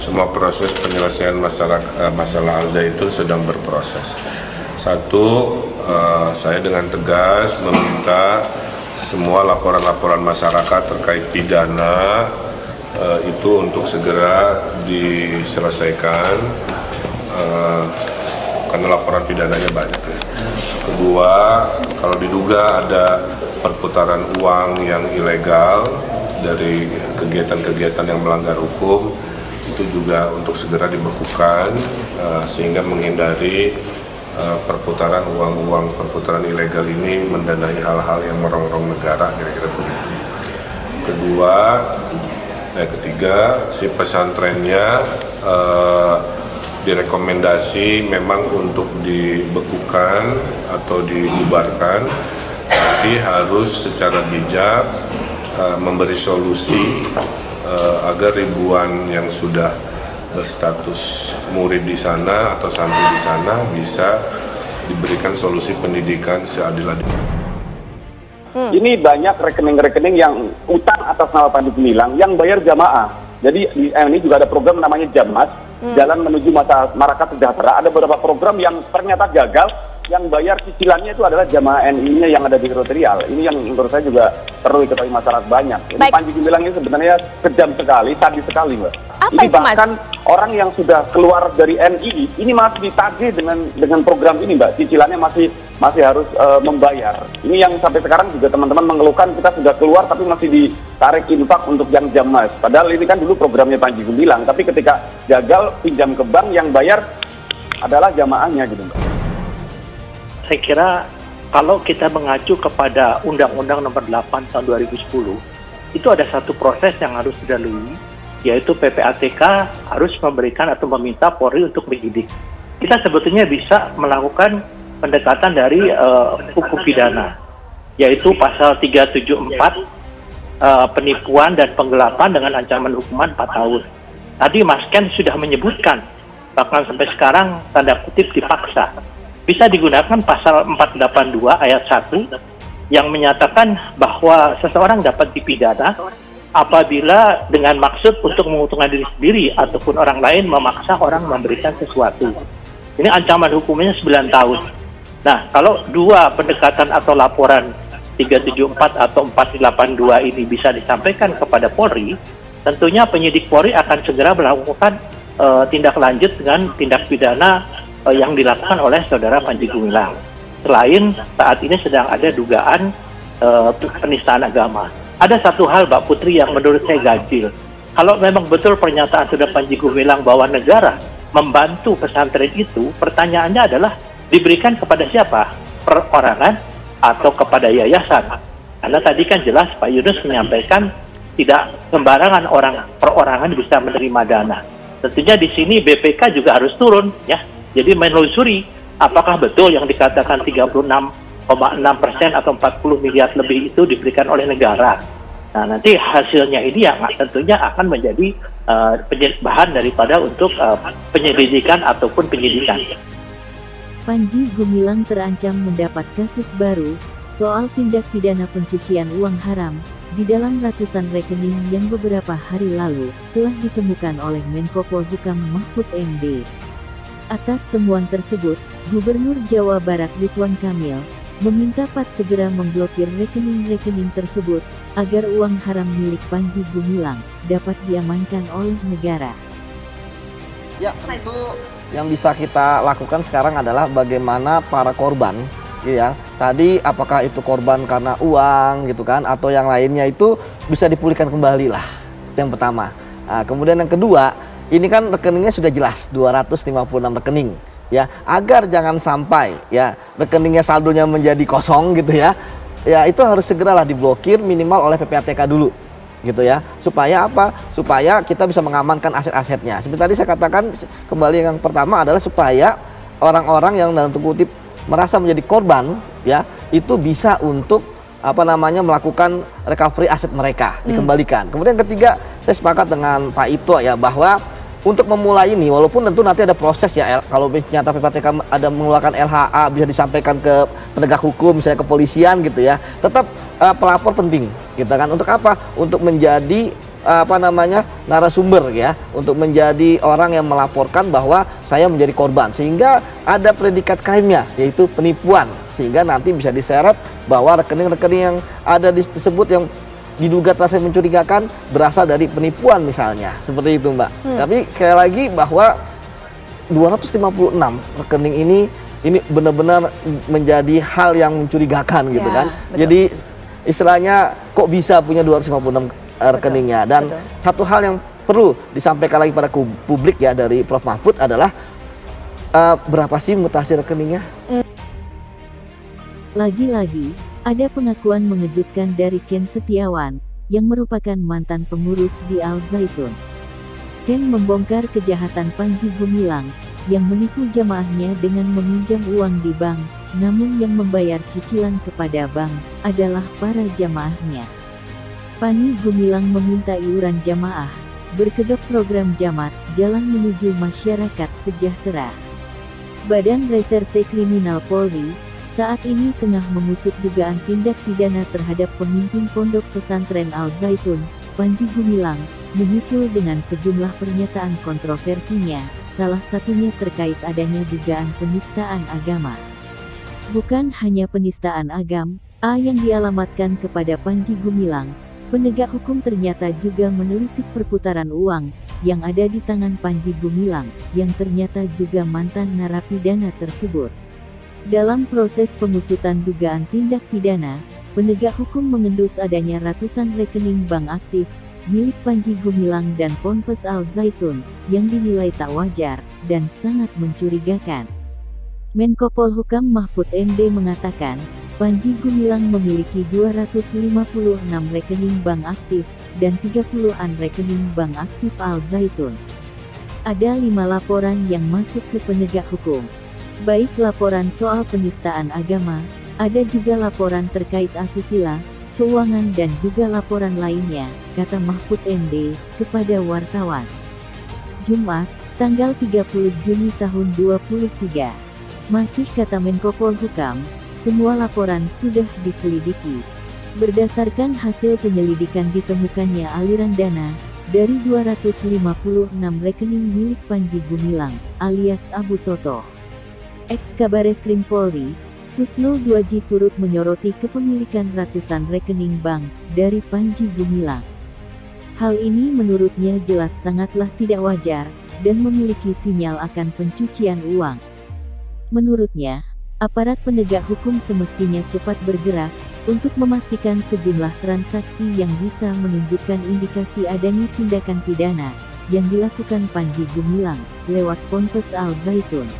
semua proses penyelesaian masalah Al-Zaitun sedang berproses. Satu, saya dengan tegas meminta semua laporan-laporan masyarakat terkait pidana itu untuk segera diselesaikan karena laporan pidananya banyak ya. Kedua, kalau diduga ada perputaran uang yang ilegal dari kegiatan-kegiatan yang melanggar hukum, itu juga untuk segera dibekukan sehingga menghindari perputaran perputaran ilegal ini mendanai hal-hal yang merongrong negara, kira-kira begitu. Ketiga, si pesantrennya direkomendasi memang untuk dibekukan atau dibubarkan, tapi harus secara bijak memberi solusi agar ribuan yang sudah berstatus murid di sana atau santri di sana bisa diberikan solusi pendidikan seadil-adilnya. Ini banyak rekening-rekening yang utang atas nama Panji Gumilang yang bayar jamaah. Jadi ini juga ada program namanya Jamas, Jalan Menuju Masyarakat Sejahtera. Ada beberapa program yang ternyata gagal, yang bayar cicilannya itu adalah jamaah NI-nya yang ada di Roterial. Ini yang menurut saya juga perlu diketahui masyarakat banyak. Jadi Panji Gumilang ini sebenarnya kejam sekali, sadis sekali, Mbak. Apa ini itu, bahkan orang yang sudah keluar dari NI ini masih ditagih dengan program ini, Mbak. Cicilannya masih harus membayar. Ini yang sampai sekarang juga teman-teman mengeluhkan, kita sudah keluar tapi masih ditarik infak untuk yang Jamas. Padahal ini kan dulu programnya Panji Gumilang, tapi ketika gagal pinjam ke bank yang bayar adalah jamaahnya gitu, Mbak. Saya kira kalau kita mengacu kepada Undang-Undang Nomor 8 Tahun 2010, itu ada satu proses yang harus dilalui, yaitu PPATK harus memberikan atau meminta Polri untuk menyidik. Kita sebetulnya bisa melakukan pendekatan dari hukum pidana, yaitu pasal 374 penipuan dan penggelapan dengan ancaman hukuman 4 tahun. Tadi Mas Ken sudah menyebutkan, bahkan sampai sekarang tanda kutip dipaksa. Bisa digunakan pasal 482 ayat 1 yang menyatakan bahwa seseorang dapat dipidana apabila dengan maksud untuk menguntungkan diri sendiri ataupun orang lain memaksa orang memberikan sesuatu. Ini ancaman hukumnya 9 tahun. Nah, kalau dua pendekatan atau laporan 374 atau 482 ini bisa disampaikan kepada Polri, tentunya penyidik Polri akan segera melakukan tindak lanjut dengan tindak pidana yang dilakukan oleh saudara Panji Gumilang. Selain saat ini sedang ada dugaan penistaan agama. Ada satu hal, Mbak Putri, yang menurut saya ganjil. Kalau memang betul pernyataan saudara Panji Gumilang bahwa negara membantu pesantren itu, pertanyaannya adalah diberikan kepada siapa? Perorangan atau kepada yayasan? Karena tadi kan jelas Pak Yunus menyampaikan tidak sembarangan perorangan bisa menerima dana. Tentunya di sini BPK juga harus turun, ya. Jadi menelusuri apakah betul yang dikatakan 36,6% atau 40 miliar lebih itu diberikan oleh negara. Nah, nanti hasilnya ini yang tentunya akan menjadi bahan daripada untuk penyelidikan ataupun penyidikan. Panji Gumilang terancam mendapat kasus baru soal tindak pidana pencucian uang haram di dalam ratusan rekening yang beberapa hari lalu telah ditemukan oleh Menko Polhukam Mahfud MD. Atas temuan tersebut, Gubernur Jawa Barat Ridwan Kamil meminta PAT segera memblokir rekening-rekening tersebut agar uang haram milik Panji Gumilang dapat diamankan oleh negara. Ya, tentu yang bisa kita lakukan sekarang adalah bagaimana para korban, ya. Tadi apakah itu korban karena uang gitu kan, atau yang lainnya itu bisa dipulihkan kembali lah. Yang pertama. Nah, kemudian yang kedua, ini kan rekeningnya sudah jelas 256 rekening, ya, agar jangan sampai ya rekeningnya saldonya menjadi kosong gitu ya. Ya itu harus segeralah diblokir minimal oleh PPATK dulu gitu ya. Supaya apa? Supaya kita bisa mengamankan aset-asetnya. Seperti tadi saya katakan kembali, yang pertama adalah supaya orang-orang yang dalam tanda kutip merasa menjadi korban ya, itu bisa untuk melakukan recovery aset mereka, dikembalikan. Kemudian ketiga, saya sepakat dengan Pak Ito ya, bahwa untuk memulai ini, walaupun tentu nanti ada proses ya, kalau misalnya PPATK ada mengeluarkan LHA bisa disampaikan ke penegak hukum, misalnya kepolisian gitu ya, tetap pelapor penting gitu kan. Untuk apa? Untuk menjadi narasumber ya, untuk menjadi orang yang melaporkan bahwa saya menjadi korban, sehingga ada predikat krimnya yaitu penipuan, sehingga nanti bisa diseret bahwa rekening-rekening yang ada tersebut yang diduga transaksi mencurigakan berasal dari penipuan misalnya, seperti itu Mbak. Tapi sekali lagi bahwa 256 rekening ini benar-benar menjadi hal yang mencurigakan gitu kan. Betul. Jadi istilahnya kok bisa punya 256 rekeningnya. Dan satu hal yang perlu disampaikan lagi pada publik ya dari Prof Mahfud adalah berapa sih mutasi rekeningnya? Lagi-lagi, ada pengakuan mengejutkan dari Ken Setiawan, yang merupakan mantan pengurus di Al Zaitun. Ken membongkar kejahatan Panji Gumilang, yang menipu jamaahnya dengan meminjam uang di bank, namun yang membayar cicilan kepada bank adalah para jamaahnya. Panji Gumilang meminta iuran jamaah, berkedok program Jamat, Jalan Menuju Masyarakat Sejahtera. Badan Reserse Kriminal Polri saat ini tengah mengusut dugaan tindak pidana terhadap pemimpin Pondok Pesantren Al Zaitun, Panji Gumilang, menyusul dengan sejumlah pernyataan kontroversinya, salah satunya terkait adanya dugaan penistaan agama. Bukan hanya penistaan agama yang dialamatkan kepada Panji Gumilang, penegak hukum ternyata juga menelisik perputaran uang yang ada di tangan Panji Gumilang, yang ternyata juga mantan narapidana tersebut. Dalam proses pengusutan dugaan tindak pidana, penegak hukum mengendus adanya ratusan rekening bank aktif milik Panji Gumilang dan Ponpes Al Zaitun yang dinilai tak wajar dan sangat mencurigakan. Menko Polhukam Mahfud MD mengatakan, Panji Gumilang memiliki 256 rekening bank aktif dan 30-an rekening bank aktif Al Zaitun. Ada 5 laporan yang masuk ke penegak hukum. Baik laporan soal penistaan agama, ada juga laporan terkait asusila, keuangan dan juga laporan lainnya, kata Mahfud MD kepada wartawan. Jumat, tanggal 30 Juni tahun 2023. Masih kata Menko Polhukam, semua laporan sudah diselidiki. Berdasarkan hasil penyelidikan ditemukannya aliran dana dari 256 rekening milik Panji Gumilang alias Abu Toto. Ex-Kabareskrim Polri, Susno 2J turut menyoroti kepemilikan ratusan rekening bank dari Panji Gumilang. Hal ini menurutnya jelas sangatlah tidak wajar dan memiliki sinyal akan pencucian uang. Menurutnya, aparat penegak hukum semestinya cepat bergerak untuk memastikan sejumlah transaksi yang bisa menunjukkan indikasi adanya tindakan pidana yang dilakukan Panji Gumilang lewat Ponpes Al Zaitun.